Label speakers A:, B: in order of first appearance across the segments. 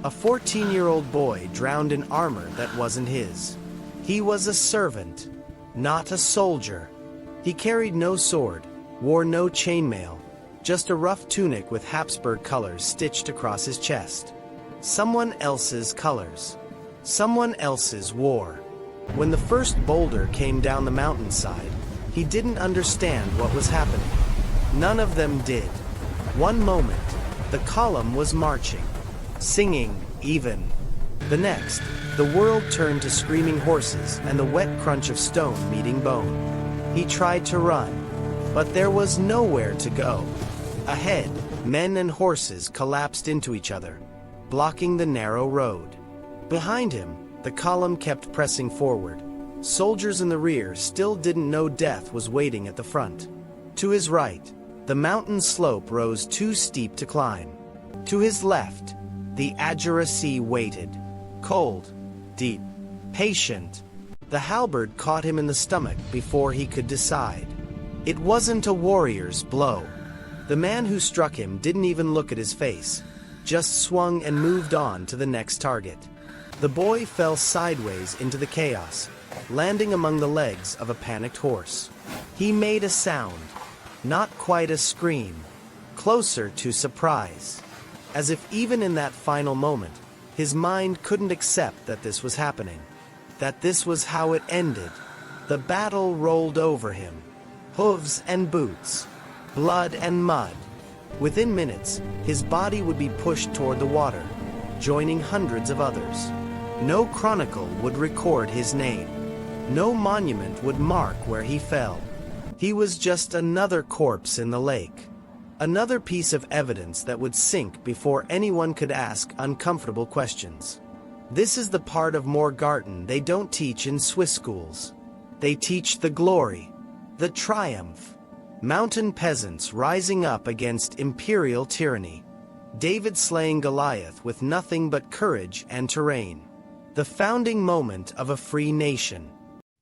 A: A 14-year-old boy drowned in armor that wasn't his. He was a servant, not a soldier. He carried no sword, wore no chainmail, just a rough tunic with Habsburg colors stitched across his chest. Someone else's colors. Someone else's war. When the first boulder came down the mountainside, he didn't understand what was happening. None of them did. One moment, the column was marching, singing, even. The next, the world turned to screaming horses and the wet crunch of stone meeting bone. He tried to run, but there was nowhere to go. Ahead, men and horses collapsed into each other, blocking the narrow road. Behind him, the column kept pressing forward. Soldiers in the rear still didn't know death was waiting at the front. To his right, the mountain slope rose too steep to climb. To his left, the Adjura Sea waited. Cold, deep, patient. The halberd caught him in the stomach before he could decide. It wasn't a warrior's blow. The man who struck him didn't even look at his face, just swung and moved on to the next target. The boy fell sideways into the chaos, landing among the legs of a panicked horse. He made a sound, not quite a scream, closer to surprise. As if even in that final moment, his mind couldn't accept that this was happening, that this was how it ended. The battle rolled over him, hooves and boots, blood and mud. Within minutes, his body would be pushed toward the water, joining hundreds of others. No chronicle would record his name. No monument would mark where he fell. He was just another corpse in the lake. Another piece of evidence that would sink before anyone could ask uncomfortable questions. This is the part of Morgarten they don't teach in Swiss schools. They teach the glory, the triumph. Mountain peasants rising up against imperial tyranny. David slaying Goliath with nothing but courage and terrain. The founding moment of a free nation.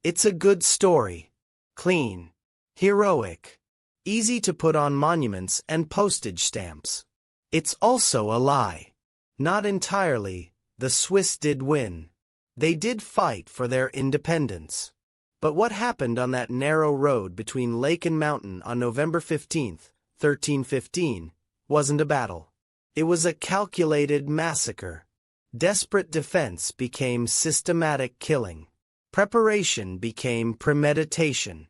A: It's a good story. Clean. Heroic. Easy to put on monuments and postage stamps. It's also a lie. Not entirely. The Swiss did win. They did fight for their independence. But what happened on that narrow road between lake and mountain on November 15, 1315, wasn't a battle. It was a calculated massacre. Desperate defense became systematic killing. Preparation became premeditation.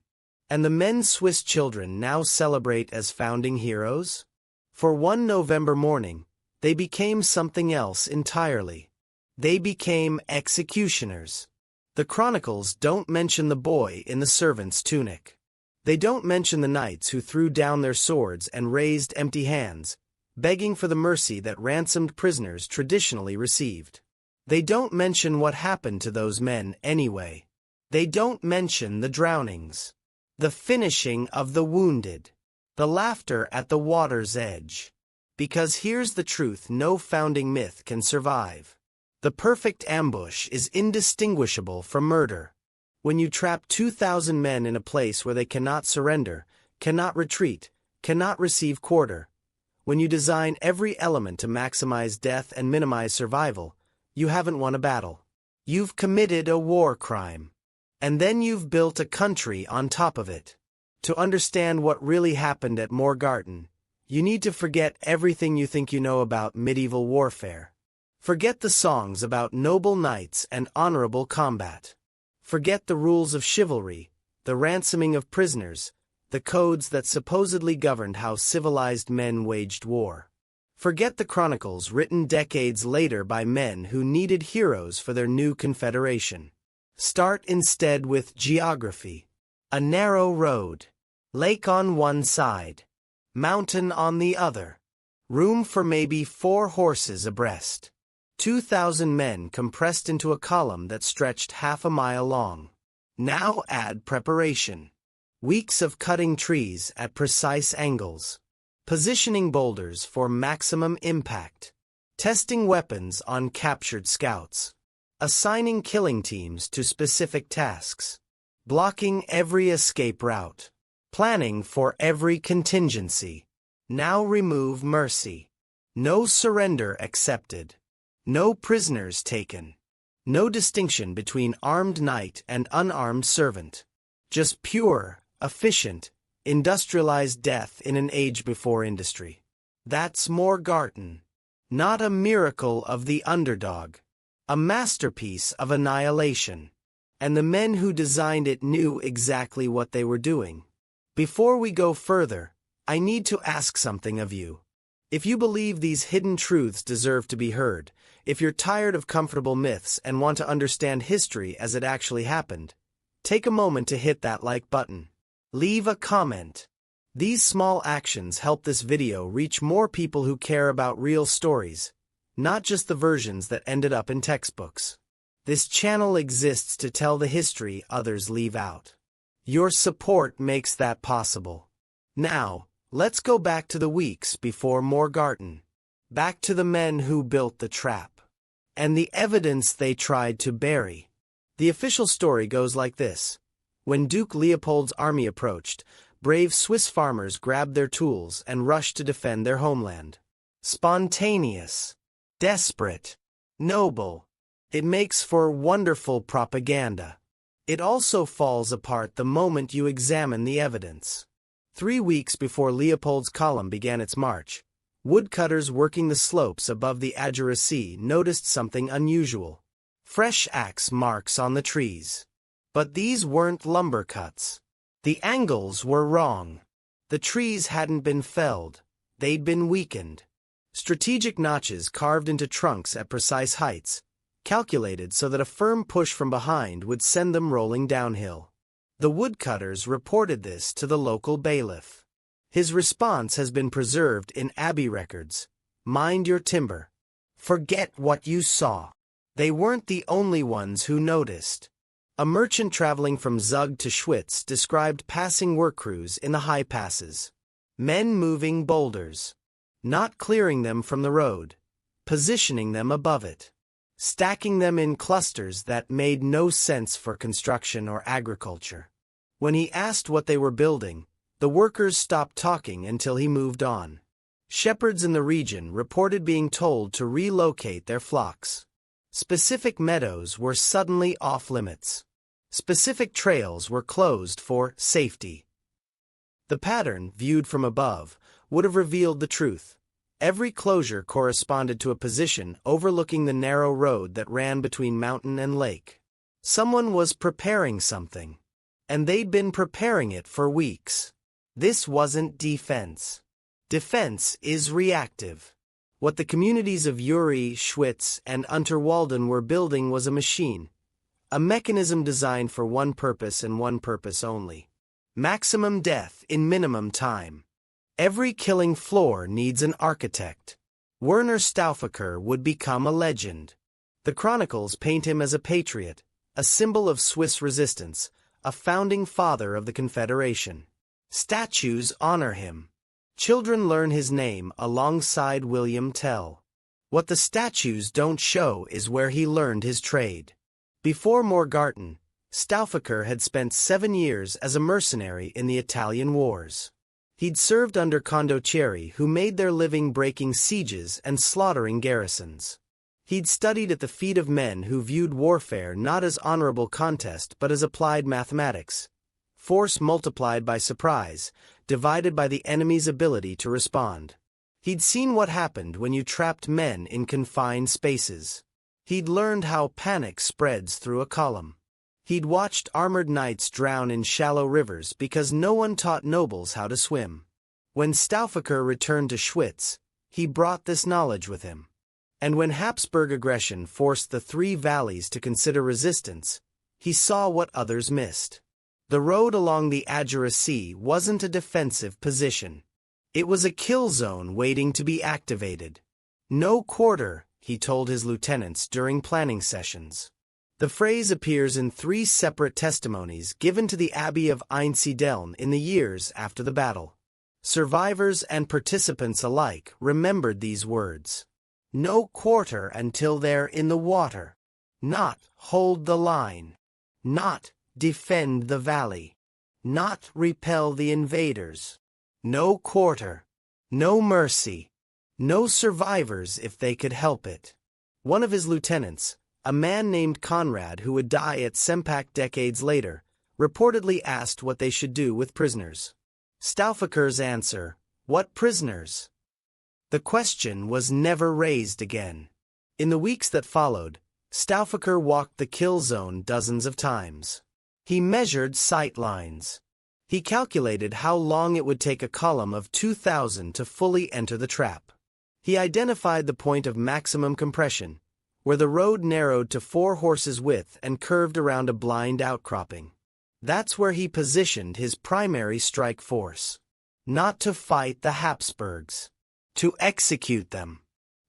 A: And the men Swiss children now celebrate as founding heroes? For one November morning, they became something else entirely. They became executioners. The chronicles don't mention the boy in the servant's tunic. They don't mention the knights who threw down their swords and raised empty hands, begging for the mercy that ransomed prisoners traditionally received. They don't mention what happened to those men anyway. They don't mention the drownings, the finishing of the wounded, the laughter at the water's edge. Because here's the truth no founding myth can survive. The perfect ambush is indistinguishable from murder. When you trap 2,000 men in a place where they cannot surrender, cannot retreat, cannot receive quarter, when you design every element to maximize death and minimize survival, you haven't won a battle. You've committed a war crime. And then you've built a country on top of it. To understand what really happened at Morgarten, you need to forget everything you think you know about medieval warfare. Forget the songs about noble knights and honorable combat. Forget the rules of chivalry, the ransoming of prisoners, the codes that supposedly governed how civilized men waged war. Forget the chronicles written decades later by men who needed heroes for their new confederation. Start instead with geography. A narrow road. Lake on one side. Mountain on the other. Room for maybe 4 horses abreast. 2,000 men compressed into a column that stretched half a mile long. Now add preparation. Weeks of cutting trees at precise angles. Positioning boulders for maximum impact. Testing weapons on captured scouts. Assigning killing teams to specific tasks. Blocking every escape route. Planning for every contingency. Now remove mercy. No surrender accepted. No prisoners taken. No distinction between armed knight and unarmed servant. Just pure, efficient, industrialized death in an age before industry. That's Morgarten. Not a miracle of the underdog. A masterpiece of annihilation. And the men who designed it knew exactly what they were doing. Before we go further, I need to ask something of you. If you believe these hidden truths deserve to be heard, if you're tired of comfortable myths and want to understand history as it actually happened, take a moment to hit that like button. Leave a comment. These small actions help this video reach more people who care about real stories, not just the versions that ended up in textbooks. This channel exists to tell the history others leave out. Your support makes that possible. Now, let's go back to the weeks before Morgarten. Back to the men who built the trap. And the evidence they tried to bury. The official story goes like this. When Duke Leopold's army approached, brave Swiss farmers grabbed their tools and rushed to defend their homeland. Spontaneous. Desperate. Noble. It makes for wonderful propaganda. It also falls apart the moment you examine the evidence. 3 weeks before Leopold's column began its march, woodcutters working the slopes above the Agerisee noticed something unusual. Fresh axe marks on the trees. But these weren't lumber cuts. The angles were wrong. The trees hadn't been felled. They'd been weakened. Strategic notches carved into trunks at precise heights, calculated so that a firm push from behind would send them rolling downhill. The woodcutters reported this to the local bailiff. His response has been preserved in abbey records. Mind your timber. Forget what you saw. They weren't the only ones who noticed. A merchant traveling from Zug to Schwitz described passing work crews in the high passes. Men moving boulders. Not clearing them from the road. Positioning them above it. Stacking them in clusters that made no sense for construction or agriculture. When he asked what they were building, the workers stopped talking until he moved on. Shepherds in the region reported being told to relocate their flocks. Specific meadows were suddenly off-limits. Specific trails were closed for safety. The pattern, viewed from above, would have revealed the truth. Every closure corresponded to a position overlooking the narrow road that ran between mountain and lake. Someone was preparing something. And they'd been preparing it for weeks. This wasn't defense. Defense is reactive. What the communities of Uri, Schwitz, and Unterwalden were building was a machine. A mechanism designed for one purpose and one purpose only. Maximum death in minimum time. Every killing floor needs an architect. Werner Stauffacher would become a legend. The chronicles paint him as a patriot, a symbol of Swiss resistance, a founding father of the Confederation. Statues honor him. Children learn his name alongside William Tell. What the statues don't show is where he learned his trade. Before Morgarten, Stauffacher had spent 7 years as a mercenary in the Italian wars. He'd served under Condottieri, who made their living breaking sieges and slaughtering garrisons. He'd studied at the feet of men who viewed warfare not as honorable contest but as applied mathematics. Force multiplied by surprise, divided by the enemy's ability to respond. He'd seen what happened when you trapped men in confined spaces. He'd learned how panic spreads through a column. He'd watched armored knights drown in shallow rivers because no one taught nobles how to swim. When Stauffacher returned to Schwitz, he brought this knowledge with him. And when Habsburg aggression forced the 3 valleys to consider resistance, he saw what others missed. The road along the Agerisee wasn't a defensive position. It was a kill zone waiting to be activated. No quarter, he told his lieutenants during planning sessions. The phrase appears in 3 separate testimonies given to the Abbey of Einsiedeln in the years after the battle. Survivors and participants alike remembered these words. No quarter until they're in the water. Not hold the line. Not defend the valley. Not repel the invaders. No quarter. No mercy. No survivors if they could help it. One of his lieutenants, a man named Conrad who would die at Sempak decades later, reportedly asked what they should do with prisoners. Stauffacher's answer, "What prisoners?" The question was never raised again. In the weeks that followed, Stauffacher walked the kill zone dozens of times. He measured sight lines. He calculated how long it would take a column of 2,000 to fully enter the trap. He identified the point of maximum compression, where the road narrowed to 4 horses' width and curved around a blind outcropping. That's where he positioned his primary strike force. Not to fight the Habsburgs. To execute them.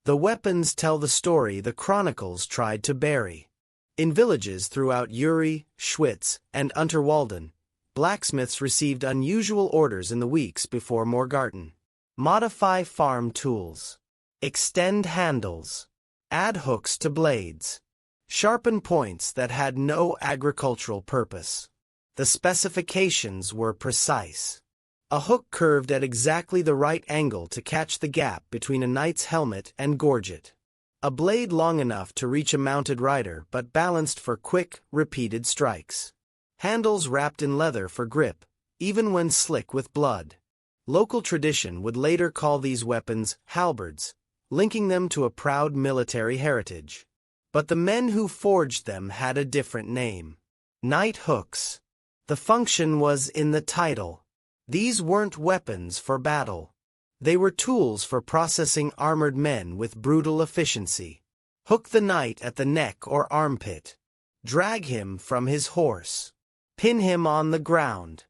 A: The weapons tell the story the chronicles tried to bury. In villages throughout Uri, Schwitz, and Unterwalden, blacksmiths received unusual orders in the weeks before Morgarten. Modify farm tools. Extend handles. Add hooks to blades. Sharpen points that had no agricultural purpose. The specifications were precise. A hook curved at exactly the right angle to catch the gap between a knight's helmet and gorget. A blade long enough to reach a mounted rider but balanced for quick, repeated strikes. Handles wrapped in leather for grip, even when slick with blood. Local tradition would later call these weapons halberds, linking them to a proud military heritage. But the men who forged them had a different name. Knight hooks. The function was in the title. These weren't weapons for battle. They were tools for processing armored men with brutal efficiency. Hook the knight at the neck or armpit. Drag him from his horse. Pin him on the ground.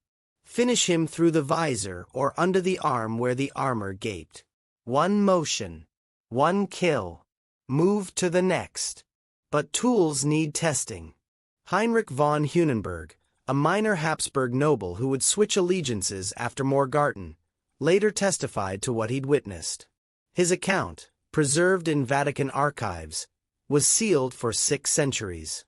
A: Finish him through the visor or under the arm where the armor gaped. One motion. One kill. Move to the next. But tools need testing. Heinrich von Hunenberg, a minor Habsburg noble who would switch allegiances after Morgarten, later testified to what he'd witnessed. His account, preserved in Vatican archives, was sealed for 6 centuries.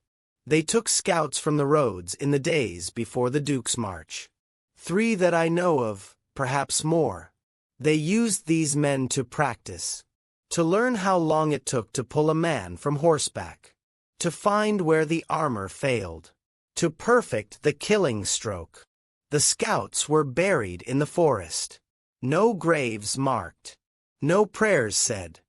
A: They took scouts from the roads in the days before the Duke's March. 3 that I know of, perhaps more. They used these men to practice. To learn how long it took to pull a man from horseback. To find where the armor failed. To perfect the killing stroke. The scouts were buried in the forest. No graves marked. No prayers said.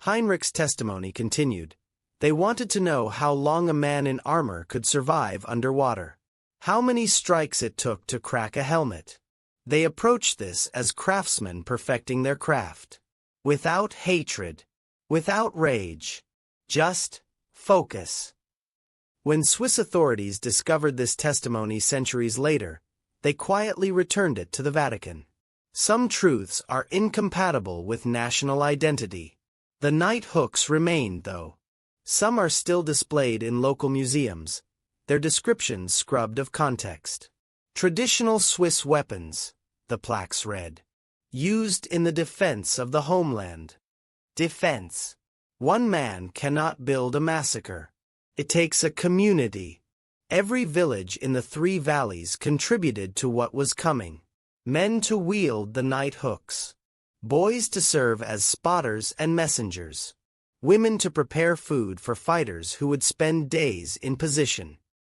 A: Heinrich's testimony continued. They wanted to know how long a man in armor could survive underwater. How many strikes it took to crack a helmet. They approached this as craftsmen perfecting their craft. Without hatred. Without rage. Just focus. When Swiss authorities discovered this testimony centuries later, they quietly returned it to the Vatican. Some truths are incompatible with national identity. The knight hooks remained, though. Some are still displayed in local museums, their descriptions scrubbed of context. Traditional Swiss weapons, the plaques read. Used in the defense of the homeland. Defense. One man cannot build a massacre. It takes a community. Every village in the 3 valleys contributed to what was coming. Men to wield the knight hooks. Boys to serve as spotters and messengers. Women to prepare food for fighters who would spend days in position.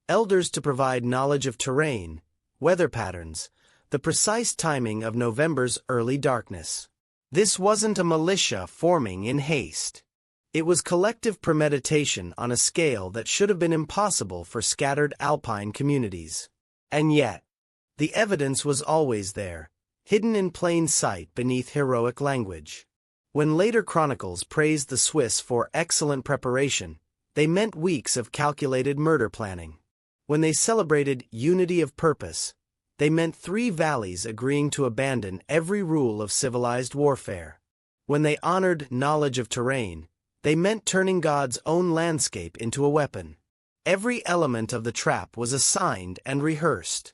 A: Elders to provide knowledge of terrain, weather patterns, the precise timing of November's early darkness. This wasn't a militia forming in haste. It was collective premeditation on a scale that should have been impossible for scattered alpine communities. And yet, the evidence was always there, hidden in plain sight beneath heroic language. When later chronicles praised the Swiss for excellent preparation, they meant weeks of calculated murder planning. When they celebrated unity of purpose, they meant 3 valleys agreeing to abandon every rule of civilized warfare. When they honored knowledge of terrain, they meant turning God's own landscape into a weapon. Every element of the trap was assigned and rehearsed.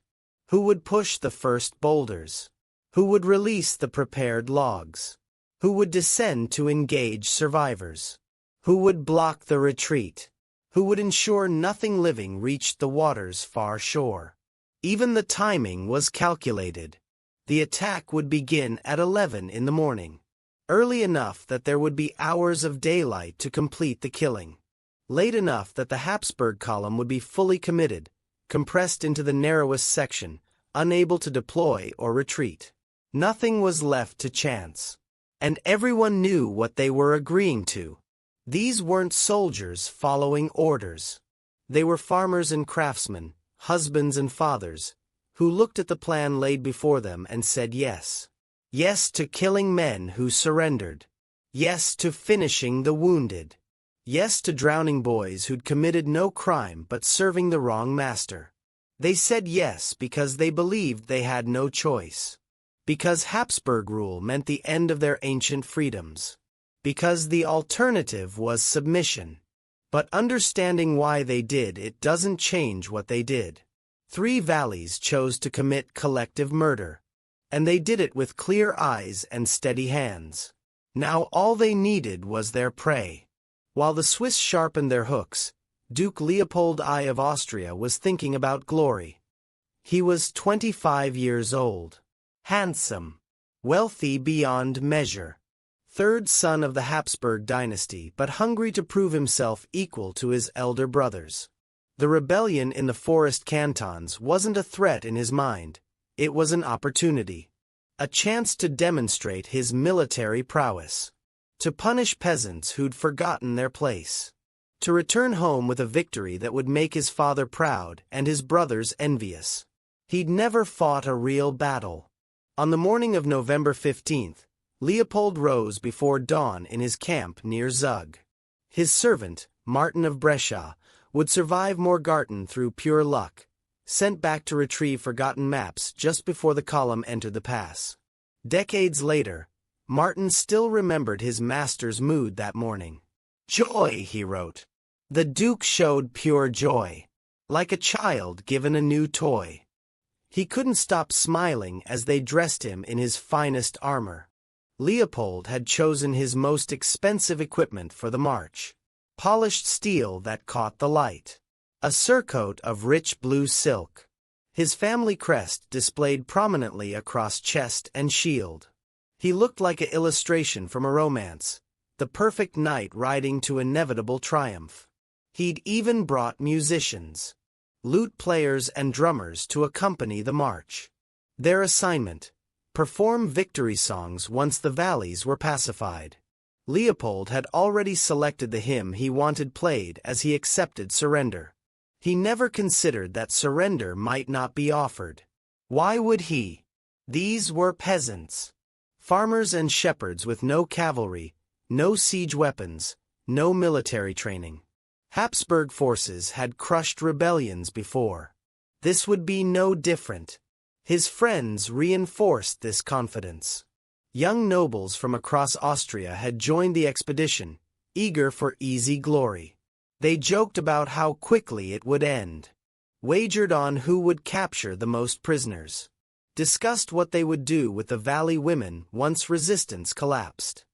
A: Who would push the first boulders? Who would release the prepared logs? Who would descend to engage survivors? Who would block the retreat? Who would ensure nothing living reached the water's far shore? Even the timing was calculated. The attack would begin at 11 in the morning. Early enough that there would be hours of daylight to complete the killing. Late enough that the Habsburg column would be fully committed, compressed into the narrowest section, unable to deploy or retreat. Nothing was left to chance. And everyone knew what they were agreeing to. These weren't soldiers following orders. They were farmers and craftsmen, husbands and fathers, who looked at the plan laid before them and said yes. Yes to killing men who surrendered. Yes to finishing the wounded. Yes to drowning boys who'd committed no crime but serving the wrong master. They said yes because they believed they had no choice. Because Habsburg rule meant the end of their ancient freedoms. Because the alternative was submission. But understanding why they did it doesn't change what they did. 3 valleys chose to commit collective murder. And they did it with clear eyes and steady hands. Now all they needed was their prey. While the Swiss sharpened their hooks, Duke Leopold I of Austria was thinking about glory. He was 25 years old. Handsome. Wealthy beyond measure. 3rd son of the Habsburg dynasty, but hungry to prove himself equal to his elder brothers. The rebellion in the forest cantons wasn't a threat in his mind. It was an opportunity. A chance to demonstrate his military prowess. To punish peasants who'd forgotten their place. To return home with a victory that would make his father proud and his brothers envious. He'd never fought a real battle. On the morning of November 15th, Leopold rose before dawn in his camp near Zug. His servant, Martin of Brescia, would survive Morgarten through pure luck, sent back to retrieve forgotten maps just before the column entered the pass. Decades later, Martin still remembered his master's mood that morning. "Joy," he wrote. "The Duke showed pure joy, like a child given a new toy." He couldn't stop smiling as they dressed him in his finest armor. Leopold had chosen his most expensive equipment for the march. Polished steel that caught the light. A surcoat of rich blue silk. His family crest displayed prominently across chest and shield. He looked like an illustration from a romance, the perfect knight riding to inevitable triumph. He'd even brought musicians. Lute players and drummers to accompany the march. Their assignment: perform victory songs once the valleys were pacified. Leopold had already selected the hymn he wanted played as he accepted surrender. He never considered that surrender might not be offered. Why would he? These were peasants. Farmers and shepherds with no cavalry, no siege weapons, no military training. Habsburg forces had crushed rebellions before. This would be no different. His friends reinforced this confidence. Young nobles from across Austria had joined the expedition, eager for easy glory. They joked about how quickly it would end. Wagered on who would capture the most prisoners. Discussed what they would do with the valley women once resistance collapsed.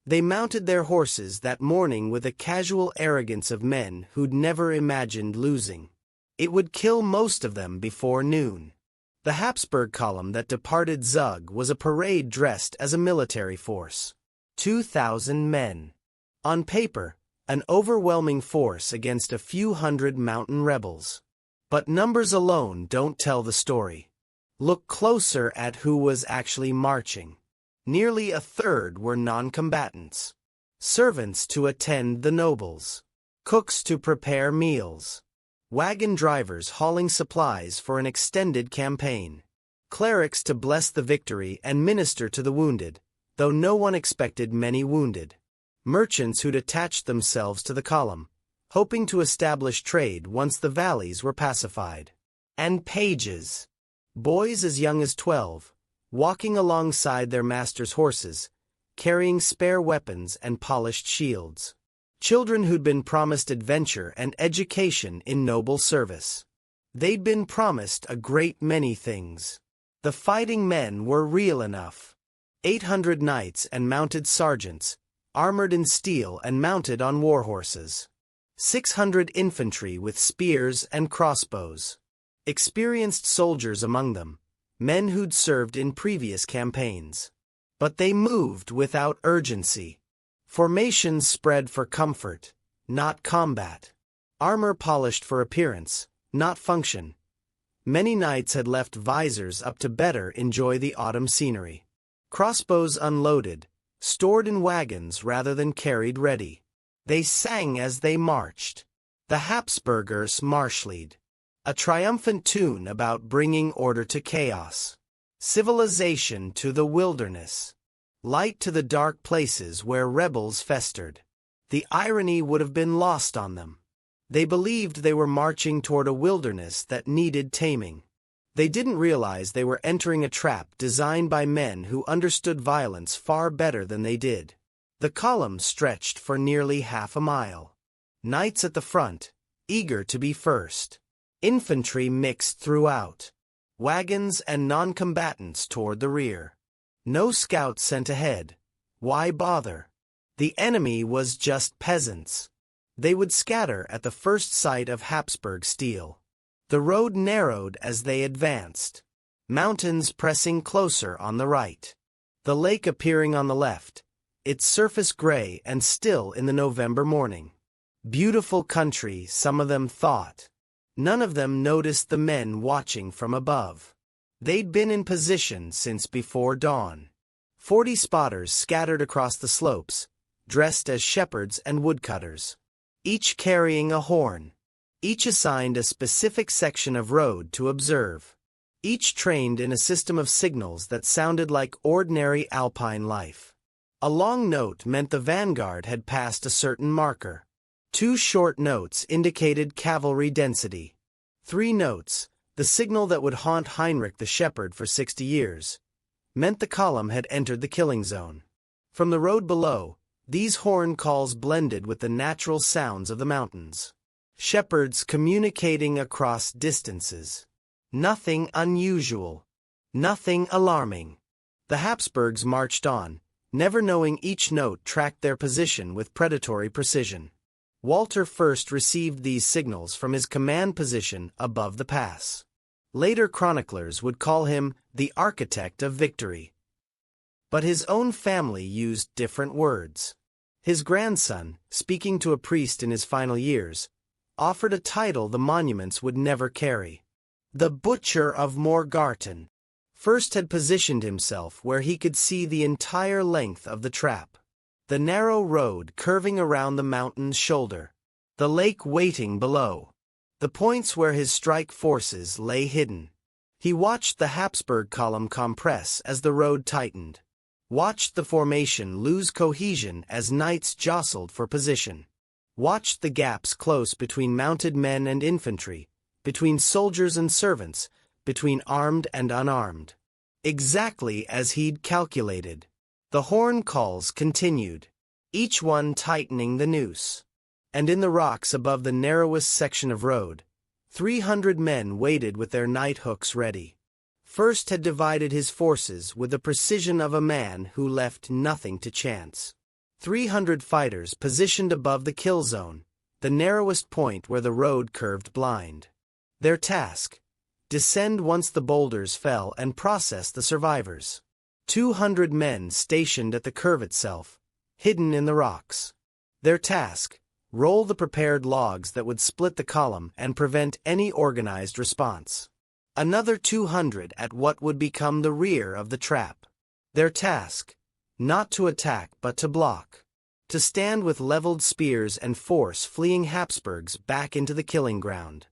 A: They mounted their horses that morning with a casual arrogance of men who'd never imagined losing. It would kill most of them before noon. The Habsburg column that departed Zug was a parade dressed as a military force. 2,000 men. On paper, an overwhelming force against a few hundred mountain rebels. But numbers alone don't tell the story. Look closer at who was actually marching. Nearly a third were non-combatants. Servants to attend the nobles. Cooks to prepare meals. Wagon drivers hauling supplies for an extended campaign. Clerics to bless the victory and minister to the wounded, though no one expected many wounded. Merchants who'd attached themselves to the column, hoping to establish trade once the valleys were pacified. And pages. Boys as young as 12. Walking alongside their master's horses, carrying spare weapons and polished shields. Children who'd been promised adventure and education in noble service. They'd been promised a great many things. The fighting men were real enough. 800 knights and mounted sergeants, armored in steel and mounted on war horses. 600 infantry with spears and crossbows. Experienced soldiers among them. Men who'd served in previous campaigns. But they moved without urgency. Formations spread for comfort, not combat. Armor polished for appearance, not function. Many knights had left visors up to better enjoy the autumn scenery. Crossbows unloaded, stored in wagons rather than carried ready. They sang as they marched. The Habsburgers Marschlied, a triumphant tune about bringing order to chaos, civilization to the wilderness, light to the dark places where rebels festered. The irony would have been lost on them. They believed they were marching toward a wilderness that needed taming. They didn't realize they were entering a trap designed by men who understood violence far better than they did. The column stretched for nearly half a mile. Knights at the front, eager to be first. Infantry mixed throughout. Wagons and non-combatants toward the rear. No scouts sent ahead. Why bother? The enemy was just peasants. They would scatter at the first sight of Habsburg steel. The road narrowed as they advanced. Mountains pressing closer on the right. The lake appearing on the left, its surface gray and still in the November morning. Beautiful country, some of them thought. None of them noticed the men watching from above. They'd been in position since before dawn. 40 spotters scattered across the slopes, dressed as shepherds and woodcutters. Each carrying a horn. Each assigned a specific section of road to observe. Each trained in a system of signals that sounded like ordinary alpine life. A long note meant the vanguard had passed a certain marker. 2 short notes indicated cavalry density. 3 notes, the signal that would haunt Heinrich the shepherd for 60 years, meant the column had entered the killing zone. From the road below, these horn calls blended with the natural sounds of the mountains. Shepherds communicating across distances. Nothing unusual. Nothing alarming. The Habsburgs marched on, never knowing each note tracked their position with predatory precision. Walter first received these signals from his command position above the pass. Later chroniclers would call him the architect of victory. But his own family used different words. His grandson, speaking to a priest in his final years, offered a title the monuments would never carry. The Butcher of Morgarten. First had positioned himself where he could see the entire length of the trap. The narrow road curving around the mountain's shoulder. The lake waiting below. The points where his strike forces lay hidden. He watched the Habsburg column compress as the road tightened. Watched the formation lose cohesion as knights jostled for position. Watched the gaps close between mounted men and infantry, between soldiers and servants, between armed and unarmed. Exactly as he'd calculated. The horn calls continued, each one tightening the noose. And in the rocks above the narrowest section of road, 300 men waited with their knight hooks ready. First had divided his forces with the precision of a man who left nothing to chance. 300 fighters positioned above the kill zone, the narrowest point where the road curved blind. Their task: descend once the boulders fell and process the survivors. 200 men stationed at the curve itself, hidden in the rocks. Their task: roll the prepared logs that would split the column and prevent any organized response. Another 200 at what would become the rear of the trap. Their task: not to attack but to block. To stand with leveled spears and force fleeing Habsburgs back into the killing ground.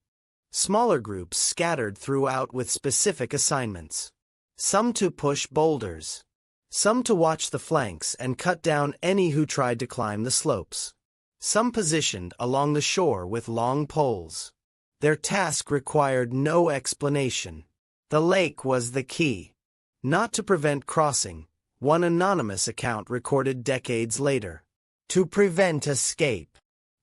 A: Smaller groups scattered throughout with specific assignments. Some to push boulders. Some to watch the flanks and cut down any who tried to climb the slopes. Some positioned along the shore with long poles. Their task required no explanation. The lake was the key. Not to prevent crossing, one anonymous account recorded decades later. To prevent escape.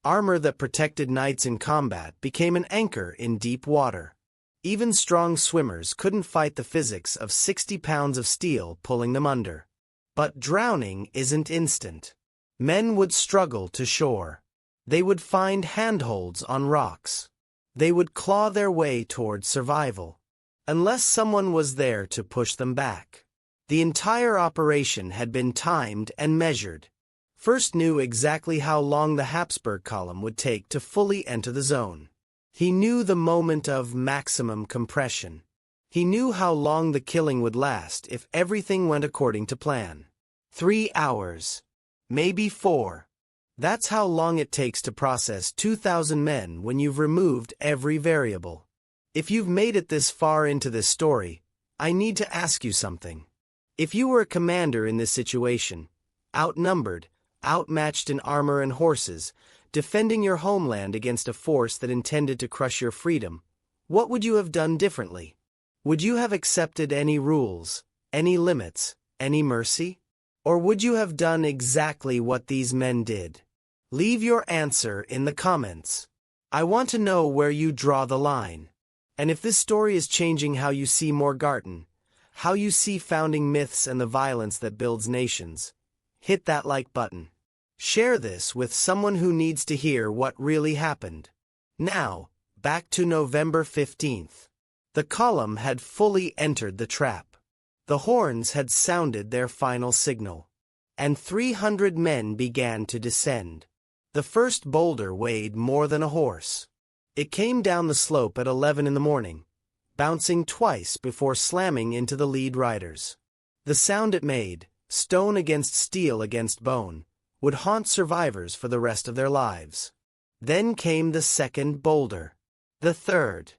A: Armor that protected knights in combat became an anchor in deep water. Even strong swimmers couldn't fight the physics of 60 pounds of steel pulling them under. But drowning isn't instant. Men would struggle to shore. They would find handholds on rocks. They would claw their way toward survival. Unless someone was there to push them back. The entire operation had been timed and measured. First knew exactly how long the Habsburg column would take to fully enter the zone. He knew the moment of maximum compression. He knew how long the killing would last if everything went according to plan. 3 hours. Maybe 4. That's how long it takes to process 2,000 men when you've removed every variable. If you've made it this far into this story, I need to ask you something. If you were a commander in this situation, outnumbered, outmatched in armor and horses, defending your homeland against a force that intended to crush your freedom, what would you have done differently? Would you have accepted any rules, any limits, any mercy? Or would you have done exactly what these men did? Leave your answer in the comments. I want to know where you draw the line. And if this story is changing how you see Morgarten, how you see founding myths and the violence that builds nations, hit that like button. Share this with someone who needs to hear what really happened. Now, back to November 15th. The column had fully entered the trap. The horns had sounded their final signal. And 300 men began to descend. The first boulder weighed more than a horse. It came down the slope at 11 in the morning, bouncing twice before slamming into the lead riders. The sound it made, stone against steel against bone, would haunt survivors for the rest of their lives. Then came the second boulder, the third,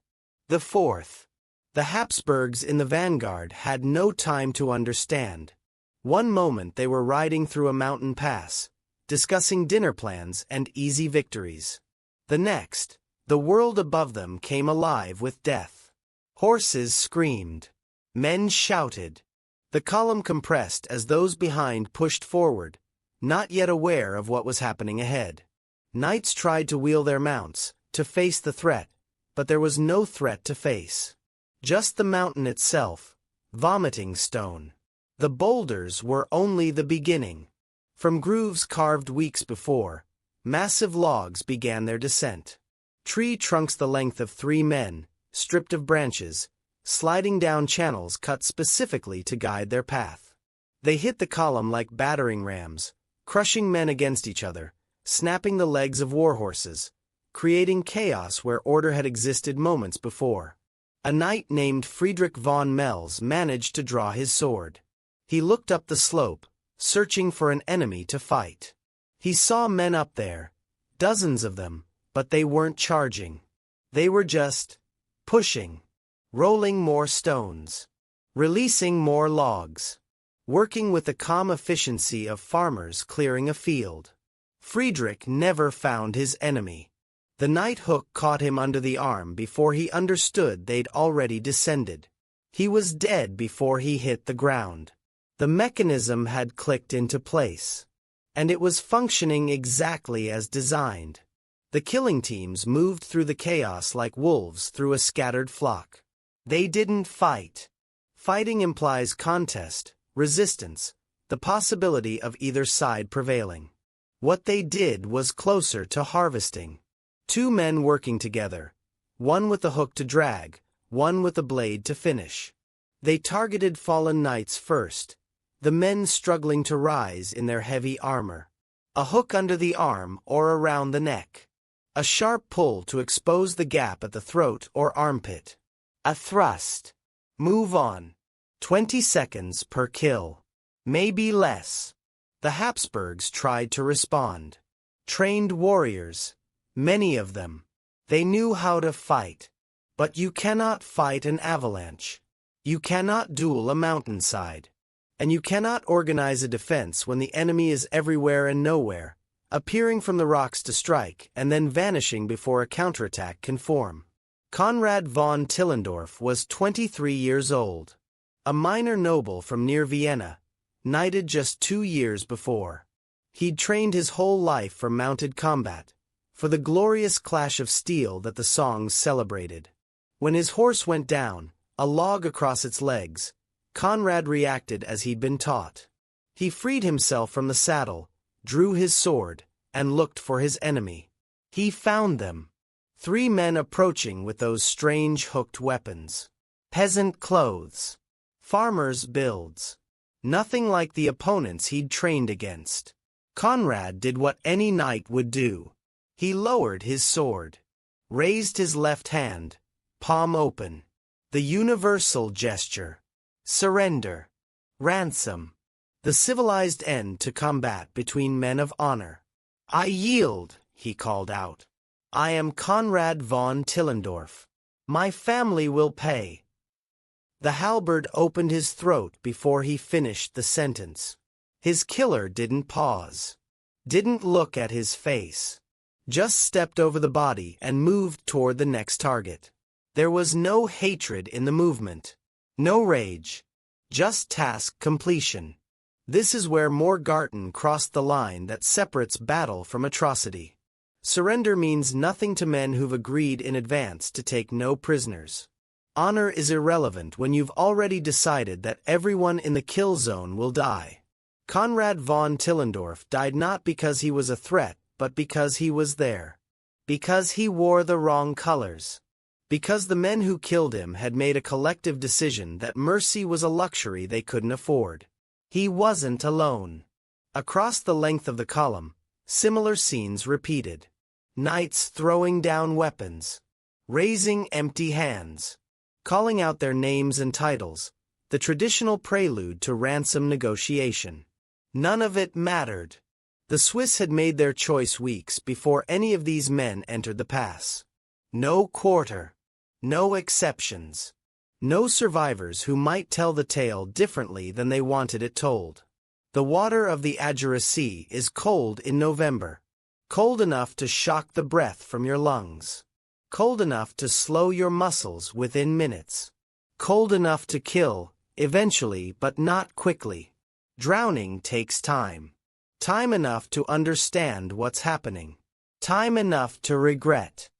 A: the fourth. The Habsburgs in the vanguard had no time to understand. One moment they were riding through a mountain pass, discussing dinner plans and easy victories. The next, the world above them came alive with death. Horses screamed. Men shouted. The column compressed as those behind pushed forward, not yet aware of what was happening ahead. Knights tried to wheel their mounts, to face the threat, but there was no threat to face. Just the mountain itself, vomiting stone. The boulders were only the beginning. From grooves carved weeks before, massive logs began their descent. Tree trunks the length of 3 men, stripped of branches, sliding down channels cut specifically to guide their path. They hit the column like battering rams, crushing men against each other, snapping the legs of war horses, creating chaos where order had existed moments before. A knight named Friedrich von Mels managed to draw his sword. He looked up the slope, searching for an enemy to fight. He saw men up there, dozens of them, but they weren't charging. They were just pushing, rolling more stones, releasing more logs, working with the calm efficiency of farmers clearing a field. Friedrich never found his enemy. The knight hook caught him under the arm before he understood they'd already descended. He was dead before he hit the ground. The mechanism had clicked into place. And it was functioning exactly as designed. The killing teams moved through the chaos like wolves through a scattered flock. They didn't fight. Fighting implies contest, resistance, the possibility of either side prevailing. What they did was closer to harvesting. 2 men working together, one with a hook to drag, one with a blade to finish. They targeted fallen knights first, the men struggling to rise in their heavy armor. A hook under the arm or around the neck. A sharp pull to expose the gap at the throat or armpit. A thrust. Move on. 20 seconds per kill. Maybe less. The Habsburgs tried to respond. Trained warriors. Many of them. They knew how to fight. But you cannot fight an avalanche. You cannot duel a mountainside. And you cannot organize a defense when the enemy is everywhere and nowhere, appearing from the rocks to strike and then vanishing before a counterattack can form. Konrad von Tillendorf was 23 years old. A minor noble from near Vienna, knighted just 2 years before. He'd trained his whole life for mounted combat, for the glorious clash of steel that the songs celebrated. When his horse went down, a log across its legs, Konrad reacted as he'd been taught. He freed himself from the saddle, drew his sword, and looked for his enemy. He found them. 3 men approaching with those strange hooked weapons. Peasant clothes. Farmers' builds. Nothing like the opponents he'd trained against. Conrad did what any knight would do. He lowered his sword, raised his left hand, palm open. The universal gesture. Surrender. Ransom. The civilized end to combat between men of honor. "I yield," he called out. "I am Conrad von Tillendorf. My family will pay." The halberd opened his throat before he finished the sentence. His killer didn't pause. Didn't look at his face. Just stepped over the body and moved toward the next target. There was no hatred in the movement. No rage. Just task completion. This is where Morgarten crossed the line that separates battle from atrocity. Surrender means nothing to men who've agreed in advance to take no prisoners. Honor is irrelevant when you've already decided that everyone in the kill zone will die. Conrad von Tillendorf died not because he was a threat, but because he was there. Because he wore the wrong colors. Because the men who killed him had made a collective decision that mercy was a luxury they couldn't afford. He wasn't alone. Across the length of the column, similar scenes repeated. Knights throwing down weapons, raising empty hands, calling out their names and titles, the traditional prelude to ransom negotiation. None of it mattered. The Swiss had made their choice weeks before any of these men entered the pass. No quarter. No exceptions. No survivors who might tell the tale differently than they wanted it told. The water of the Azure Sea is cold in November. Cold enough to shock the breath from your lungs. Cold enough to slow your muscles within minutes. Cold enough to kill, eventually but not quickly. Drowning takes time. Time enough to understand what's happening. Time enough to regret.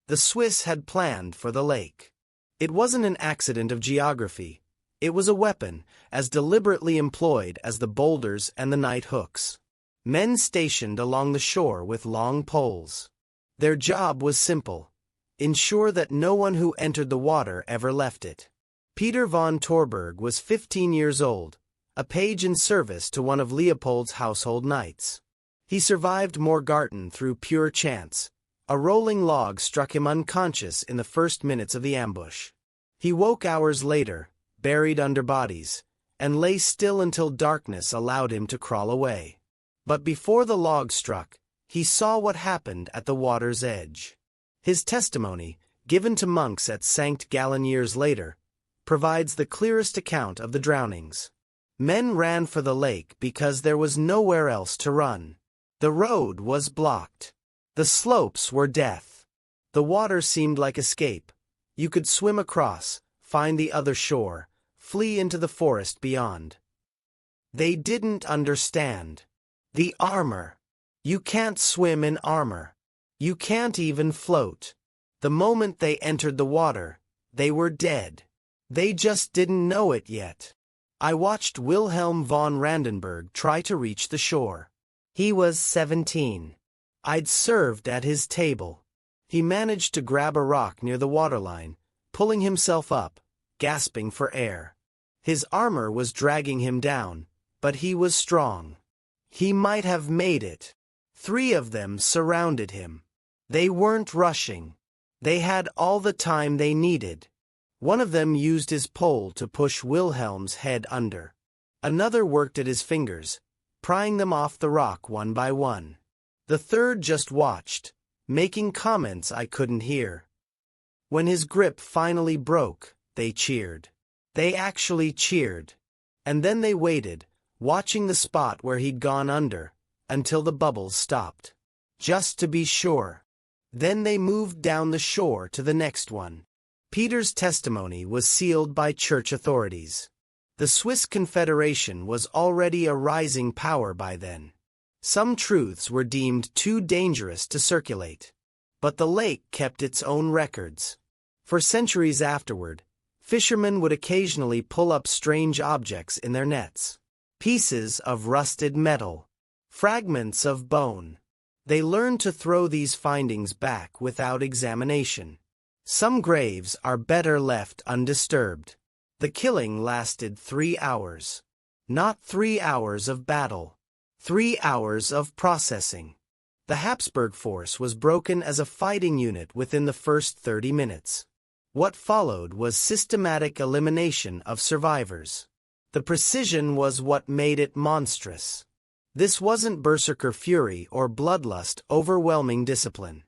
A: The Swiss had planned for the lake. It wasn't an accident of geography. It was a weapon, as deliberately employed as the boulders and the night hooks. Men stationed along the shore with long poles. Their job was simple. Ensure that no one who entered the water ever left it. Peter von Torberg was 15 years old, a page in service to one of Leopold's household knights. He survived Morgarten through pure chance. A rolling log struck him unconscious in the first minutes of the ambush. He woke hours later, buried under bodies, and lay still until darkness allowed him to crawl away. But before the log struck, he saw what happened at the water's edge. His testimony, given to monks at St. Gallen years later, provides the clearest account of the drownings. Men ran for the lake because there was nowhere else to run. The road was blocked. The slopes were death. The water seemed like escape. You could swim across, find the other shore, flee into the forest beyond. They didn't understand. The armor. You can't swim in armor. You can't even float. The moment they entered the water, they were dead. They just didn't know it yet. I watched Wilhelm von Brandenburg try to reach the shore. He was 17. I'd served at his table. He managed to grab a rock near the waterline, pulling himself up, gasping for air. His armor was dragging him down, but he was strong. He might have made it. 3 of them surrounded him. They weren't rushing. They had all the time they needed. One of them used his pole to push Wilhelm's head under. Another worked at his fingers, prying them off the rock one by one. The third just watched, making comments I couldn't hear. When his grip finally broke, they cheered. They actually cheered. And then they waited, watching the spot where he'd gone under, until the bubbles stopped. Just to be sure. Then they moved down the shore to the next one. Peter's testimony was sealed by church authorities. The Swiss Confederation was already a rising power by then. Some truths were deemed too dangerous to circulate. But the lake kept its own records. For centuries afterward, fishermen would occasionally pull up strange objects in their nets. Pieces of rusted metal. Fragments of bone. They learned to throw these findings back without examination. Some graves are better left undisturbed. The killing lasted 3 hours. Not 3 hours of battle. 3 hours of processing. The Habsburg force was broken as a fighting unit within the first 30 minutes. What followed was systematic elimination of survivors. The precision was what made it monstrous. This wasn't berserker fury or bloodlust overwhelming discipline.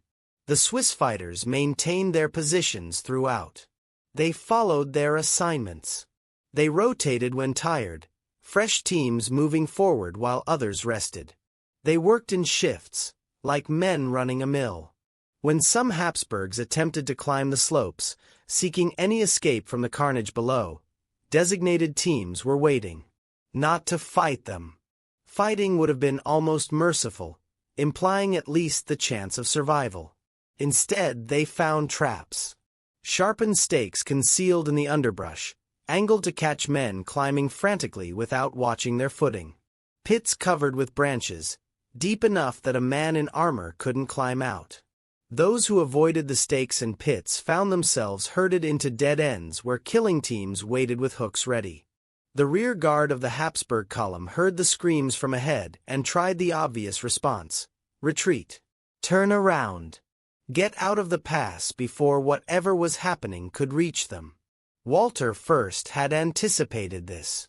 A: The Swiss fighters maintained their positions throughout. They followed their assignments. They rotated when tired, fresh teams moving forward while others rested. They worked in shifts, like men running a mill. When some Habsburgs attempted to climb the slopes, seeking any escape from the carnage below, designated teams were waiting. Not to fight them. Fighting would have been almost merciful, implying at least the chance of survival. Instead, they found traps. Sharpened stakes concealed in the underbrush, angled to catch men climbing frantically without watching their footing. Pits covered with branches, deep enough that a man in armor couldn't climb out. Those who avoided the stakes and pits found themselves herded into dead ends where killing teams waited with hooks ready. The rear guard of the Habsburg column heard the screams from ahead and tried the obvious response: retreat. Turn around. Get out of the pass before whatever was happening could reach them. Walter first had anticipated this.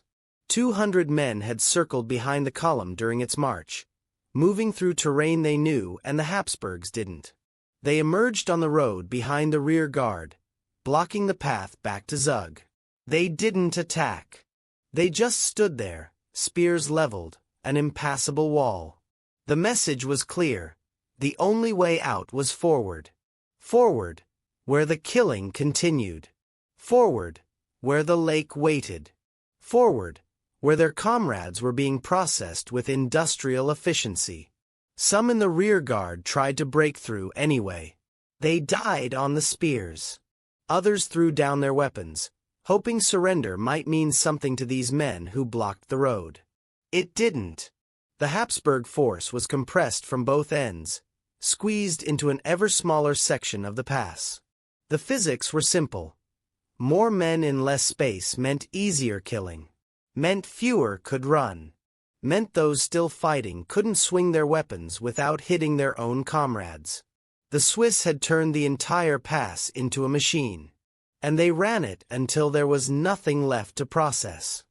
A: 200 men had circled behind the column during its march, moving through terrain they knew and the Habsburgs didn't. They emerged on the road behind the rear guard, blocking the path back to Zug. They didn't attack. They just stood there, spears leveled, an impassable wall. The message was clear. The only way out was forward. Forward, where the killing continued. Forward, where the lake waited. Forward, where their comrades were being processed with industrial efficiency. Some in the rear guard tried to break through anyway. They died on the spears. Others threw down their weapons, hoping surrender might mean something to these men who blocked the road. It didn't. The Habsburg force was compressed from both ends, squeezed into an ever smaller section of the pass. The physics were simple. More men in less space meant easier killing, meant fewer could run, meant those still fighting couldn't swing their weapons without hitting their own comrades. The Swiss had turned the entire pass into a machine, and they ran it until there was nothing left to process.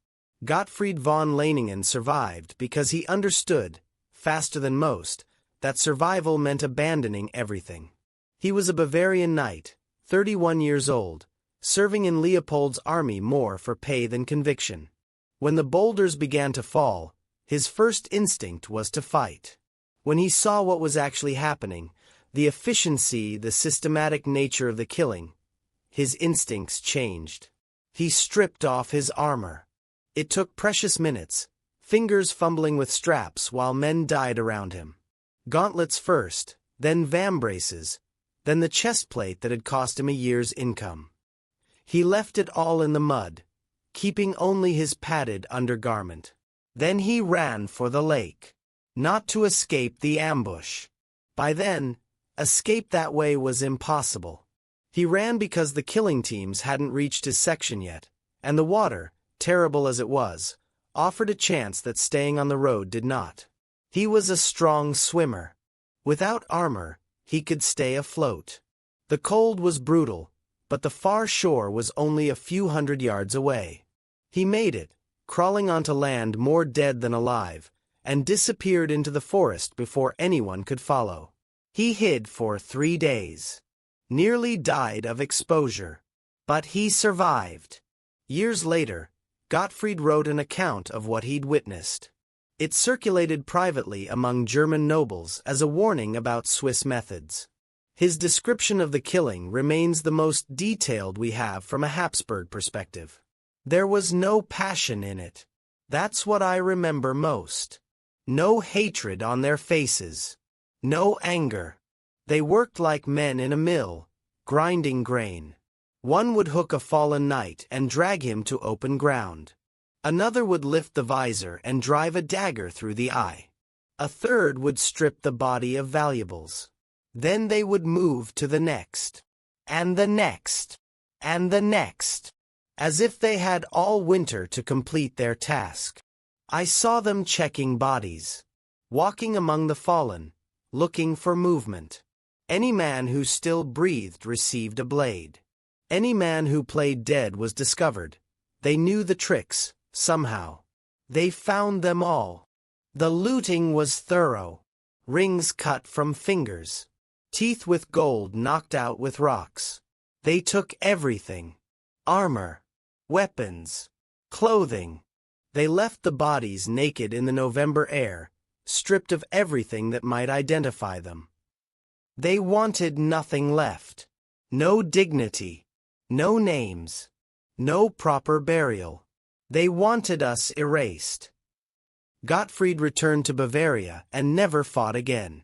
A: Gottfried von Leiningen survived because he understood, faster than most, that survival meant abandoning everything. He was a Bavarian knight, 31 years old, serving in Leopold's army more for pay than conviction. When the boulders began to fall, his first instinct was to fight. When he saw what was actually happening, the efficiency, the systematic nature of the killing, his instincts changed. He stripped off his armor. It took precious minutes, fingers fumbling with straps while men died around him. Gauntlets first, then vambraces, then the chest plate that had cost him a year's income. He left it all in the mud, keeping only his padded undergarment. Then he ran for the lake, not to escape the ambush. By then, escape that way was impossible. He ran because the killing teams hadn't reached his section yet, and the water, terrible as it was, offered a chance that staying on the road did not. He was a strong swimmer. Without armor, he could stay afloat. The cold was brutal, but the far shore was only a few hundred yards away. He made it, crawling onto land more dead than alive, and disappeared into the forest before anyone could follow. He hid for 3 days. Nearly died of exposure. But he survived. Years later, Gottfried wrote an account of what he'd witnessed. It circulated privately among German nobles as a warning about Swiss methods. His description of the killing remains the most detailed we have from a Habsburg perspective. There was no passion in it. That's what I remember most. No hatred on their faces. No anger. They worked like men in a mill, grinding grain. One would hook a fallen knight and drag him to open ground. Another would lift the visor and drive a dagger through the eye. A third would strip the body of valuables. Then they would move to the next, and the next, and the next, as if they had all winter to complete their task. I saw them checking bodies, walking among the fallen, looking for movement. Any man who still breathed received a blade. Any man who played dead was discovered. They knew the tricks, somehow. They found them all. The looting was thorough. Rings cut from fingers. Teeth with gold knocked out with rocks. They took everything. Armor, weapons, clothing. They left the bodies naked in the November air, stripped of everything that might identify them. They wanted nothing left. No dignity. No names. No proper burial. They wanted us erased. Gottfried returned to Bavaria and never fought again.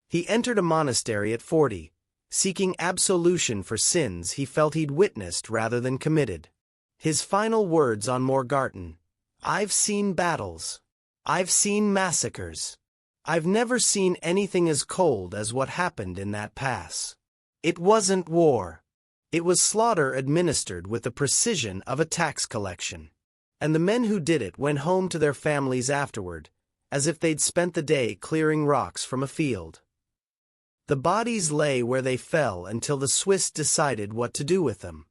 A: He entered a monastery at 40, seeking absolution for sins he felt he'd witnessed rather than committed. His final words on Morgarten: "I've seen battles. I've seen massacres. I've never seen anything as cold as what happened in that pass. It wasn't war. It was slaughter administered with the precision of a tax collection. And the men who did it went home to their families afterward, as if they'd spent the day clearing rocks from a field. The bodies lay where they fell until the Swiss decided what to do with them.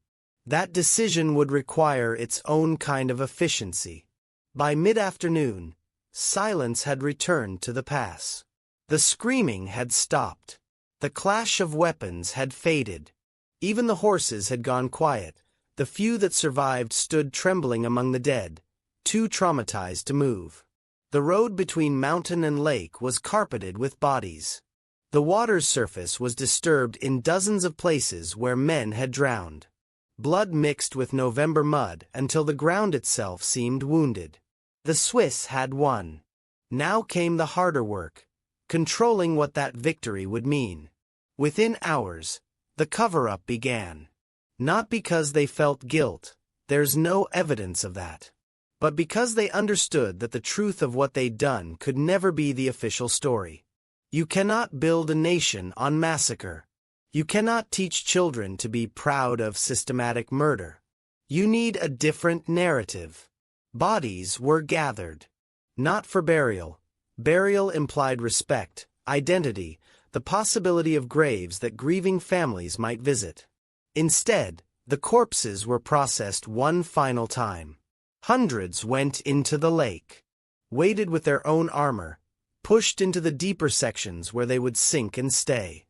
A: That decision would require its own kind of efficiency. By mid-afternoon, silence had returned to the pass. The screaming had stopped. The clash of weapons had faded. Even the horses had gone quiet. The few that survived stood trembling among the dead, too traumatized to move. The road between mountain and lake was carpeted with bodies. The water's surface was disturbed in dozens of places where men had drowned. Blood mixed with November mud until the ground itself seemed wounded. The Swiss had won. Now came the harder work, controlling what that victory would mean. Within hours, the cover-up began. Not because they felt guilt, there's no evidence of that, but because they understood that the truth of what they'd done could never be the official story. You cannot build a nation on massacre. You cannot teach children to be proud of systematic murder. You need a different narrative. Bodies were gathered. Not for burial. Burial implied respect, identity, the possibility of graves that grieving families might visit. Instead, the corpses were processed one final time. Hundreds went into the lake, weighted with their own armor, pushed into the deeper sections where they would sink and stay.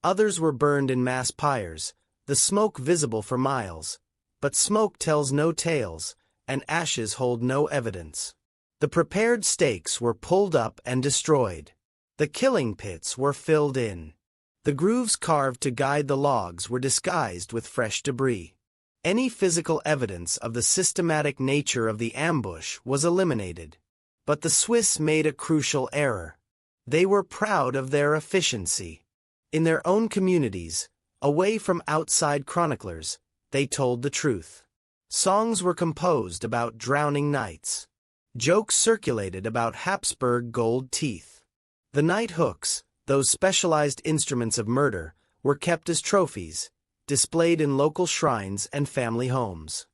A: Others were burned in mass pyres, the smoke visible for miles. But smoke tells no tales, and ashes hold no evidence. The prepared stakes were pulled up and destroyed. The killing pits were filled in. The grooves carved to guide the logs were disguised with fresh debris. Any physical evidence of the systematic nature of the ambush was eliminated. But the Swiss made a crucial error. They were proud of their efficiency. In their own communities, away from outside chroniclers, they told the truth. Songs were composed about drowning knights. Jokes circulated about Habsburg gold teeth. The knight hooks, those specialized instruments of murder, were kept as trophies, displayed in local shrines and family homes.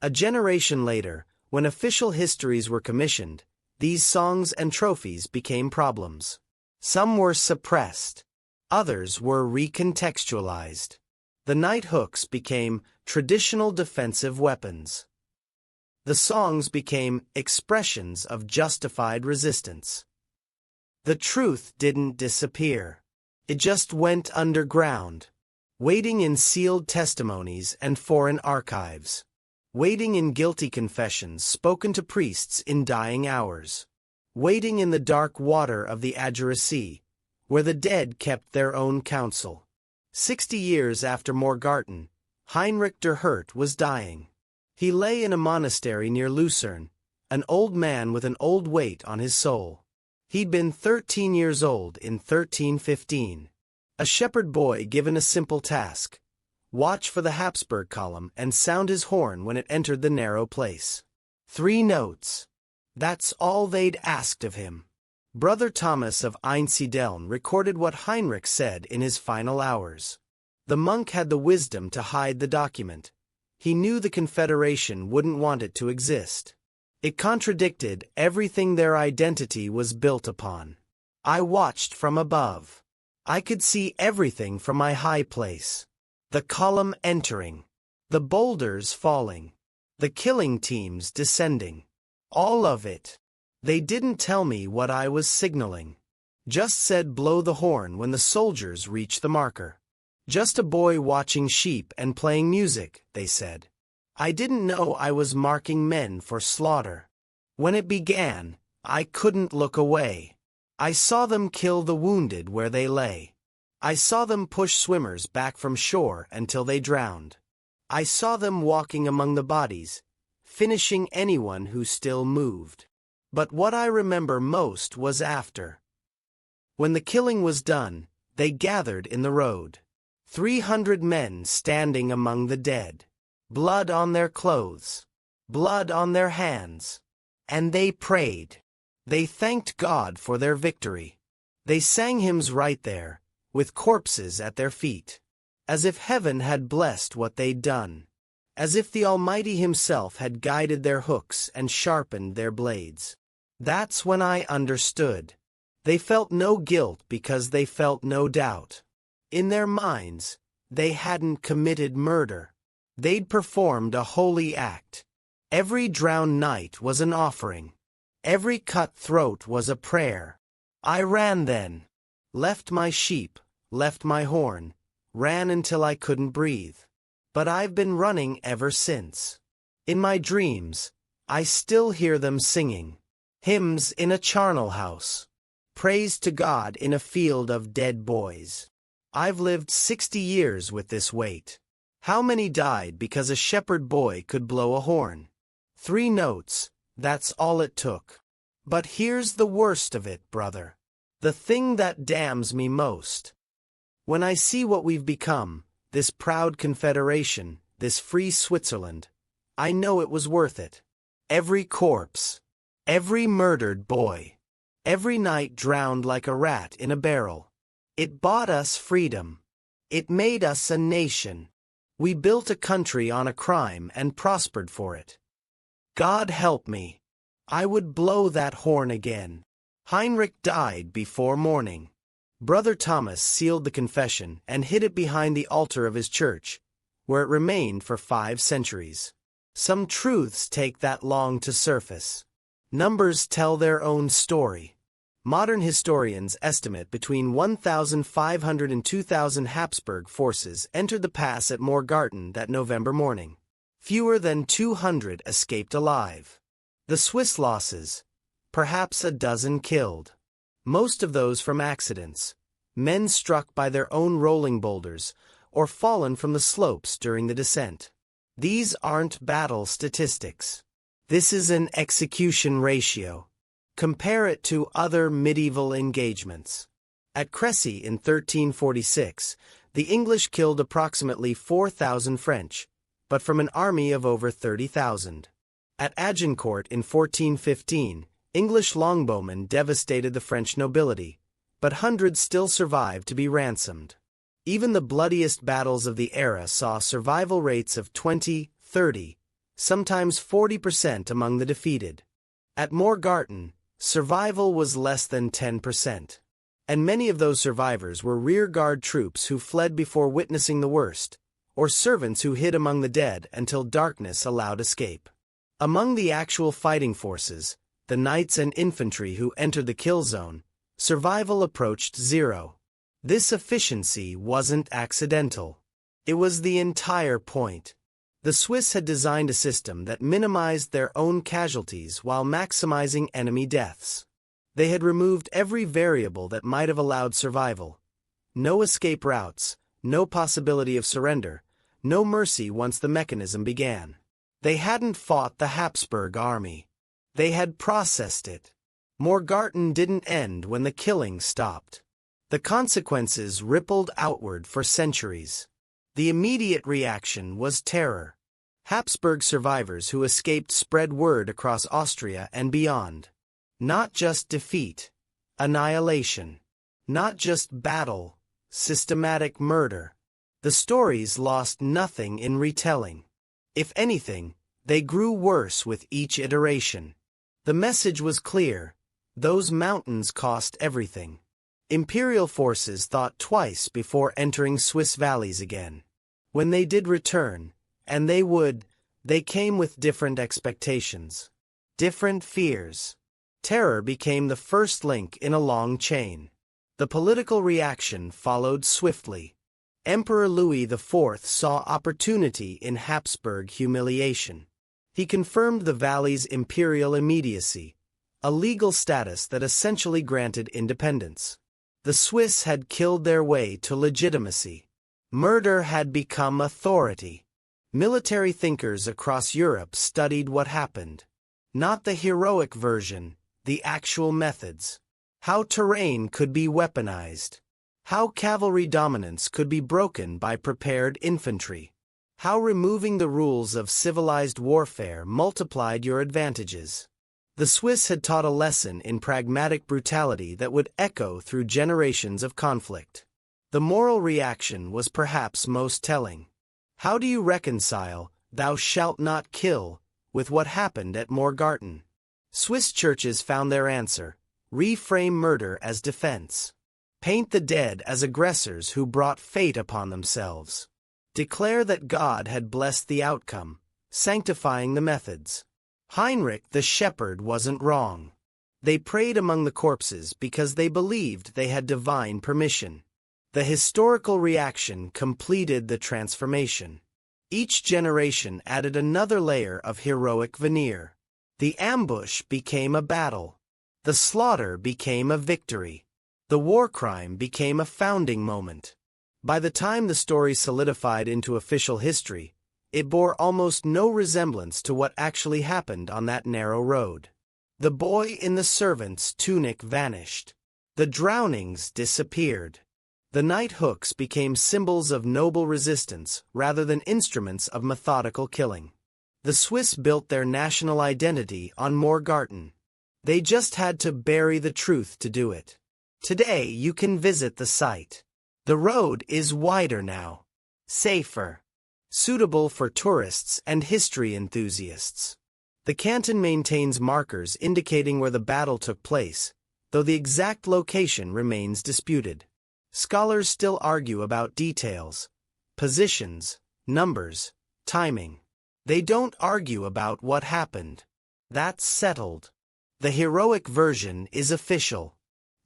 A: A generation later, when official histories were commissioned, these songs and trophies became problems. Some were suppressed. Others were recontextualized. The knight hooks became traditional defensive weapons. The songs became expressions of justified resistance. The truth didn't disappear. It just went underground, waiting in sealed testimonies and foreign archives, waiting in guilty confessions spoken to priests in dying hours, waiting in the dark water of the Ager Sea, where the dead kept their own counsel. 60 years after Morgarten, Heinrich der Hurt was dying. He lay in a monastery near Lucerne, an old man with an old weight on his soul. He'd been 13 years old in 1315. A shepherd boy given a simple task: watch for the Habsburg column and sound his horn when it entered the narrow place. 3 notes. That's all they'd asked of him. Brother Thomas of Einsiedeln recorded what Heinrich said in his final hours. The monk had the wisdom to hide the document. He knew the Confederation wouldn't want it to exist. It contradicted everything their identity was built upon. I watched from above. I could see everything from my high place. The column entering. The boulders falling. The killing teams descending. All of it. They didn't tell me what I was signaling. Just said blow the horn when the soldiers reach the marker. Just a boy watching sheep and playing music, they said. I didn't know I was marking men for slaughter. When it began, I couldn't look away. I saw them kill the wounded where they lay. I saw them push swimmers back from shore until they drowned. I saw them walking among the bodies, finishing anyone who still moved. But what I remember most was after. When the killing was done, they gathered in the road. 300 men standing among the dead. Blood on their clothes. Blood on their hands. And they prayed. They thanked God for their victory. They sang hymns right there, with corpses at their feet. As if heaven had blessed what they'd done. As if the Almighty himself had guided their hooks and sharpened their blades. That's when I understood. They felt no guilt because they felt no doubt. In their minds, they hadn't committed murder. They'd performed a holy act. Every drowned knight was an offering. Every cut throat was a prayer. I ran then. Left my sheep, left my horn, ran until I couldn't breathe. But I've been running ever since. In my dreams, I still hear them singing. Hymns in a charnel house. Praise to God in a field of dead boys. I've lived 60 years with this weight. How many died because a shepherd boy could blow a horn? 3 notes, that's all it took. But here's the worst of it, brother. The thing that damns me most. When I see what we've become, this proud confederation, this free Switzerland, I know it was worth it. Every corpse. Every murdered boy. Every night drowned like a rat in a barrel. It bought us freedom. It made us a nation. We built a country on a crime and prospered for it. God help me. I would blow that horn again. Heinrich died before morning. Brother Thomas sealed the confession and hid it behind the altar of his church, where it remained for 5 centuries. Some truths take that long to surface. Numbers tell their own story. Modern historians estimate between 1,500 and 2,000 Habsburg forces entered the pass at Morgarten that November morning. Fewer than 200 escaped alive. The Swiss losses, perhaps a dozen killed. Most of those from accidents, men struck by their own rolling boulders or fallen from the slopes during the descent. These aren't battle statistics. This is an execution ratio. Compare it to other medieval engagements. At Crécy in 1346, the English killed approximately 4,000 French, but from an army of over 30,000. At Agincourt in 1415, English longbowmen devastated the French nobility, but hundreds still survived to be ransomed. Even the bloodiest battles of the era saw survival rates of 20, 30, sometimes 40% among the defeated. At Morgarten, survival was less than 10%. And many of those survivors were rearguard troops who fled before witnessing the worst, or servants who hid among the dead until darkness allowed escape. Among the actual fighting forces, the knights and infantry who entered the kill zone, survival approached 0. This efficiency wasn't accidental. It was the entire point. The Swiss had designed a system that minimized their own casualties while maximizing enemy deaths. They had removed every variable that might have allowed survival. No escape routes, no possibility of surrender, no mercy once the mechanism began. They hadn't fought the Habsburg army. They had processed it. Morgarten didn't end when the killing stopped. The consequences rippled outward for centuries. The immediate reaction was terror. Habsburg survivors who escaped spread word across Austria and beyond. Not just defeat, annihilation. Not just battle, systematic murder. The stories lost nothing in retelling. If anything, They grew worse with each iteration. The message was clear: those mountains cost everything. Imperial forces thought twice before entering Swiss valleys again. When they did return, and they would, they came with different expectations. Different fears. Terror became the first link in a long chain. The political reaction followed swiftly. Emperor Louis IV saw opportunity in Habsburg humiliation. He confirmed the valley's imperial immediacy, a legal status that essentially granted independence. The Swiss had killed their way to legitimacy. Murder had become authority. Military thinkers across Europe studied what happened. Not the heroic version, the actual methods. How terrain could be weaponized. How cavalry dominance could be broken by prepared infantry. How removing the rules of civilized warfare multiplied your advantages. The Swiss had taught a lesson in pragmatic brutality that would echo through generations of conflict. The moral reaction was perhaps most telling. How do you reconcile, "Thou shalt not kill," with what happened at Morgarten? Swiss churches found their answer: reframe murder as defense. Paint the dead as aggressors who brought fate upon themselves. Declare that God had blessed the outcome, sanctifying the methods. Heinrich the shepherd wasn't wrong. They prayed among the corpses because they believed they had divine permission. The historical reaction completed the transformation. Each generation added another layer of heroic veneer. The ambush became a battle. The slaughter became a victory. The war crime became a founding moment. By the time the story solidified into official history, it bore almost no resemblance to what actually happened on that narrow road. The boy in the servant's tunic vanished. The drownings disappeared. The night hooks became symbols of noble resistance rather than instruments of methodical killing. The Swiss built their national identity on Morgarten. They just had to bury the truth to do it. Today you can visit the site. The road is wider now, safer, suitable for tourists and history enthusiasts. The canton maintains markers indicating where the battle took place, though the exact location remains disputed. Scholars still argue about details, positions, numbers, timing. They don't argue about what happened. That's settled. The heroic version is official.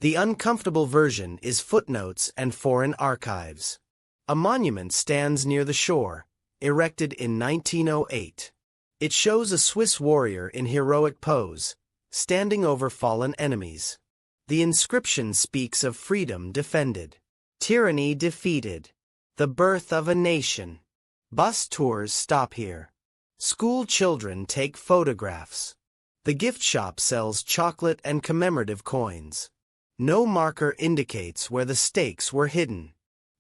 A: The uncomfortable version is footnotes and foreign archives. A monument stands near the shore, erected in 1908. It shows a Swiss warrior in heroic pose, standing over fallen enemies. The inscription speaks of freedom defended, tyranny defeated, the birth of a nation. Bus tours stop here. School children take photographs. The gift shop sells chocolate and commemorative coins. No marker indicates where the stakes were hidden.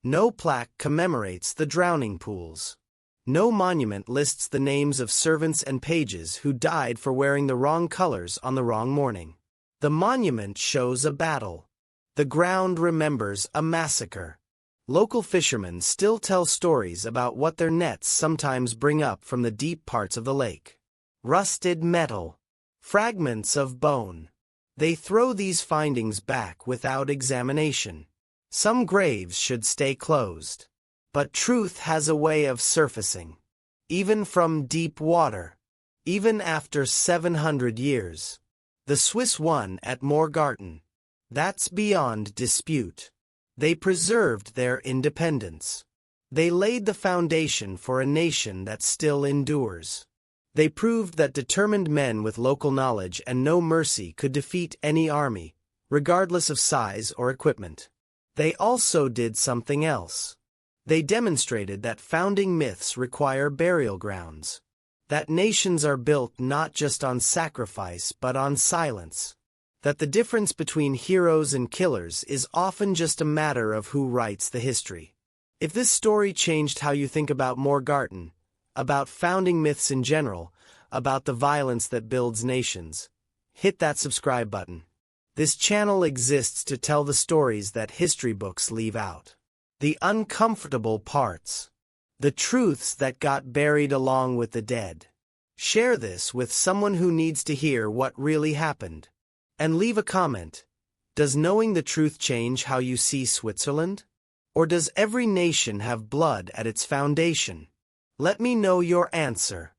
A: No plaque commemorates the drowning pools. No monument lists the names of servants and pages who died for wearing the wrong colors on the wrong morning. The monument shows a battle. The ground remembers a massacre. Local fishermen still tell stories about what their nets sometimes bring up from the deep parts of the lake. Rusted metal. Fragments of bone. They throw these findings back without examination. Some graves should stay closed. But truth has a way of surfacing. Even from deep water. Even after 700 years. The Swiss won at Morgarten. That's beyond dispute. They preserved their independence. They laid the foundation for a nation that still endures. They proved that determined men with local knowledge and no mercy could defeat any army, regardless of size or equipment. They also did something else. They demonstrated that founding myths require burial grounds. That nations are built not just on sacrifice but on silence. That the difference between heroes and killers is often just a matter of who writes the history. If this story changed how you think about Morgarten, about founding myths in general, about the violence that builds nations, hit that subscribe button. This channel exists to tell the stories that history books leave out. The uncomfortable parts. The truths that got buried along with the dead. Share this with someone who needs to hear what really happened. And leave a comment. Does knowing the truth change how you see Switzerland? Or does every nation have blood at its foundation? Let me know your answer.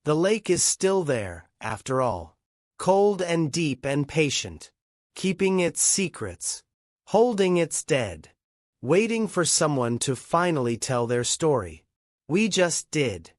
A: The lake is still there, after all. Cold and deep and patient. Keeping its secrets. Holding its dead. Waiting for someone to finally tell their story. We just did.